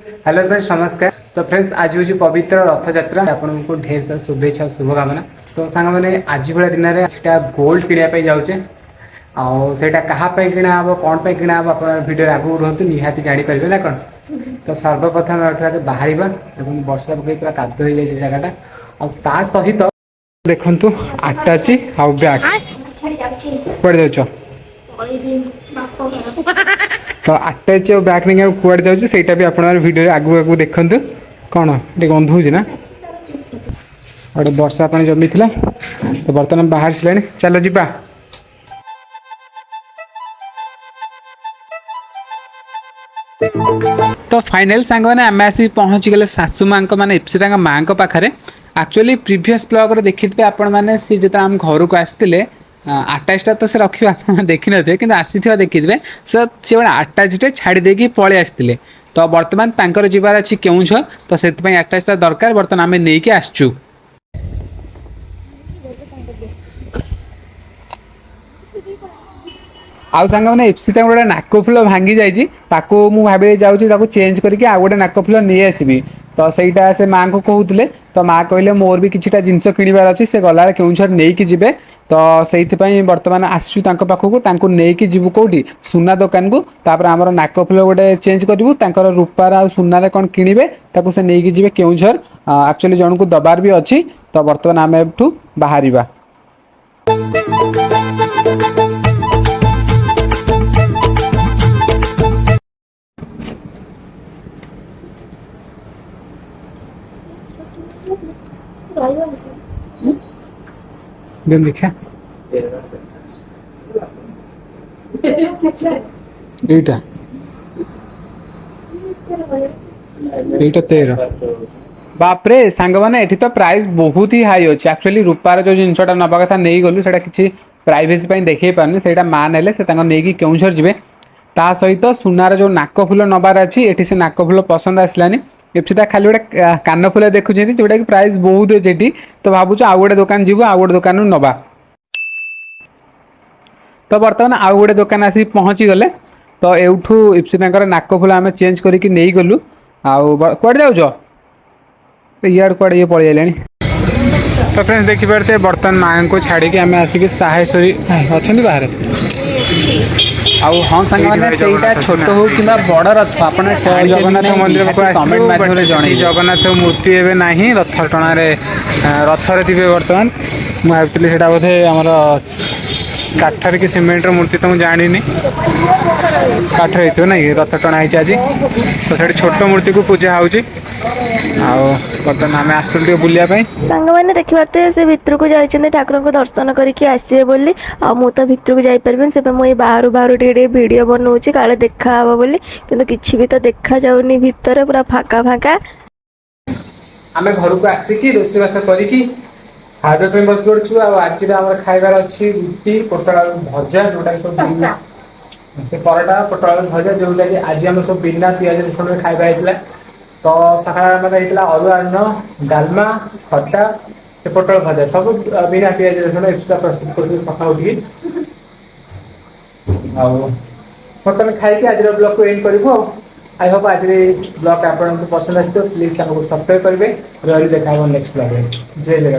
Hello friends नमस्कार। तो friends आज हूँ पवित्र रथ यात्रा आपको ढेर सारा शुभेच्छा शुभकामना। तो सांग मैंने आज भाया दिन में सीटा गोल्ड किनापी जाऊे आईटा क्या किणा हम कौन पर किणा हम आप भिडियो आगू रुहतु निहाती जापर ना कौन। तो सर्वप्रथम एठू बाहर वर्षा पकई पूरा कादु हो जाए जगटा आ सहित देखु आटाची आउ ब्याग पड़ जाऊ तो आटाच बैग नहीं कुआड़े जाऊँगी सहीटा भी आप भिडियो आगू आगू देखु कौन ये गंध हो गोटे वर्षा पानी जमी थी तो बर्तमान बाहर सारे चलो जीवा। तो फाइनल सांग मैंने आम आसी पहुँची गले सासू माँ मैंने इप्सिता माँ पाखे एक्चुअली प्रीवियस ब्लॉग देखिथे आपण मैंने सी जो आम घर को आसते आटाचटा तो से रखा आप देखी थे कि आसी देखिथे सी गोटे आटाचटे छाड़ी पलि आसते तो बर्तमान तांकर जीवार अच्छी केउझर तो से आटाचटा दरकार बर्तमान आम नहीं आसचु। आउ सांग मैंने इप्सिता गोटे नाक फुल भांगी जाइए मुझे जाऊँगी चेंज करके आउ गोटे नाक फुल नहीं आसबि तो सहीटा से माँ को कहते तो माँ कहले मोर भी किसी जिनस किणवार अच्छी से गला केउझर नहीं जी तो से बर्तमान आसचु पाखक नहीं जीवु कौटी सुना दुकान को तापर आमर नाक फुल गोटे चेंज करूँ रूपार आ सुनार कौन किणवे से नहीं जी केउझर एक्चुअली जन को दबार भी अच्छी तो बर्तमान आम एठू बाहर। देखा एटा एटा 13 बापरे सांग मैंने एठी तो प्राइस बहुत ही हाई अच्छे एक्चुअली रूपार जो जिनसा नवा कथा नहीं गलु से किसी प्राइवेसी देखे पारनी से माँ ने नहीं केउझर जी ता सहित सुनार जो नाक फुल नबार अच्छी एठी से नाक फुल पसंद आसलानी इप्सिता खाली गोटे कान फुल देखुं जोटा कि प्राइस बहुत अच्छे तो भावुँ आउ गोटे दुकान जीव आउ गोटे दुकान नवा तो बर्तमान आउ गोटे दुकान आसी पहुँची गले तो एठू इप्सिता नाक फुल आम चेंज करके नहीं गलु आउ कड़े जाऊँ इड कड़े ये पलि आने तो फ्रेंड्स देखिपारे बर्तमान माँ को छाड़ी आम आसिक साहेश्वरी अच्छा बाहर आउ हाँ सांग मैंने छोट हो कि बड़ रथ आप जगन्नाथ मंदिर को जगन्नाथ मूर्ति एवं ना रथ टणार रथरे थे बर्तमान मुझे से बोधे आमर काठर कि सीमेंटर मूर्ति तो मुझे जानी काठर हो ना रथ टणा आज तो से छोट मूर्ति को पूजा हो बर्तमान आम आसुल बुलायापी सांग मैंने देखिए से भितर को जाइए ठाकुर को दर्शन करके आसवे बोली मु तो भितर को जापर से मुझे बाहर बाहर वीडियो बनाऊँगी काले देखा हे बोली कि किसी भी तो देखा जाऊनी भितर पूरा फाका फाका आम घर को आसिकी रोषेईबास करी खावा बस पड़ू आज खाइबार अच्छी रुटी पोटल आलू भजा जोटा सब से पराटा पोटल आलू भजा जोटा कि आज आम सब बिना पियाज रसुण खाଇବା होता तो सकाल अरुआ अन्न डालमा खटा से पोटल भजा सब बिना पियाज रसुण एक्सट्रा प्रस्तुत कर सका उठी बर्तमान खाई आज ब्लॉग को एंड करूँ आई होप आज ब्लॉग आपको पसंद आस प्लीज चैनल को सब्सक्राइब करेंगे रही देखा नेक्स्ट ब्लॉग जय जगन्नाथ।